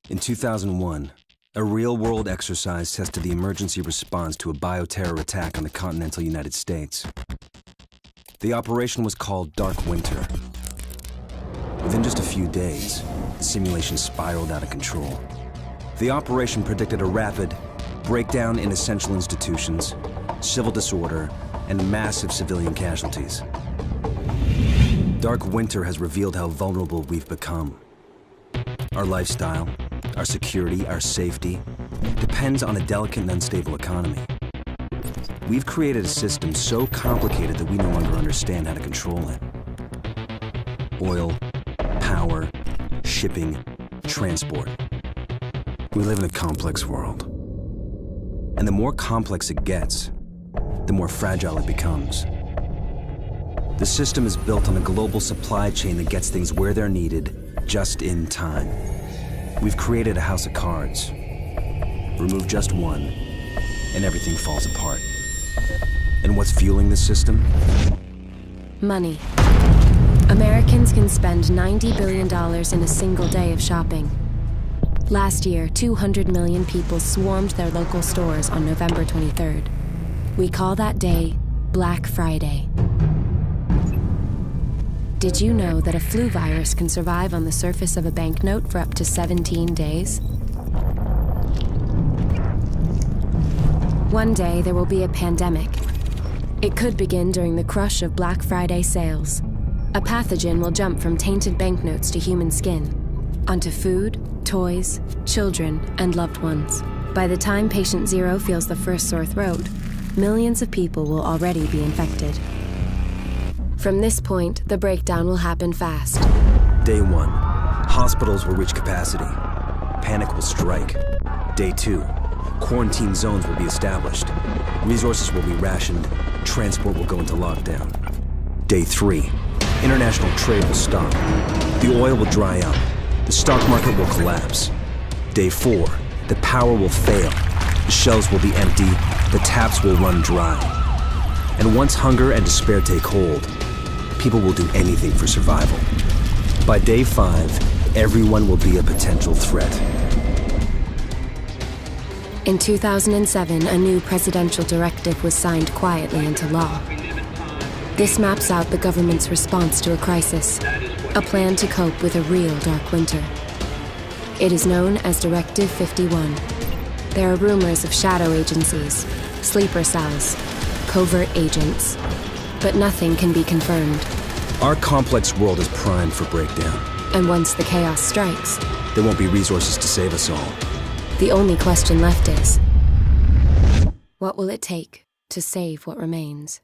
In 2001, a real-world exercise tested the emergency response to a bioterror attack on the continental United States. The operation was called Dark Winter. Within just a few days, the simulation spiraled out of control. The operation predicted a rapid breakdown in essential institutions, civil disorder, and massive civilian casualties. Dark Winter has revealed how vulnerable we've become. Our lifestyle, our security, our safety depends on a delicate and unstable economy. We've created a system so complicated that we no longer understand how to control it. Oil, power, shipping, transport. We live in a complex world. And the more complex it gets, the more fragile it becomes. The system is built on a global supply chain that gets things where they're needed, just in time. We've created a house of cards. Remove just one, and everything falls apart. And what's fueling this system? Money. Americans can spend $90 billion in a single day of shopping. Last year, 200 million people swarmed their local stores on November 23rd. We call that day Black Friday. Did you know that a flu virus can survive on the surface of a banknote for up to 17 days? One day there will be a pandemic. It could begin during the crush of Black Friday sales. A pathogen will jump from tainted banknotes to human skin, onto food, toys, children, and loved ones. By the time patient zero feels the first sore throat, millions of people will already be infected. From this point, the breakdown will happen fast. Day 1, hospitals will reach capacity. Panic will strike. Day 2, quarantine zones will be established. Resources will be rationed. Transport will go into lockdown. Day 3, international trade will stop. The oil will dry up. The stock market will collapse. Day 4, the power will fail. The shelves will be empty. The taps will run dry. And once hunger and despair take hold, people will do anything for survival. By day 5, everyone will be a potential threat. In 2007, a new presidential directive was signed quietly into law. This maps out the government's response to a crisis, a plan to cope with a real dark winter. It is known as Directive 51. There are rumors of shadow agencies, sleeper cells, covert agents, but nothing can be confirmed. Our complex world is primed for breakdown. And once the chaos strikes, there won't be resources to save us all. The only question left is, what will it take to save what remains?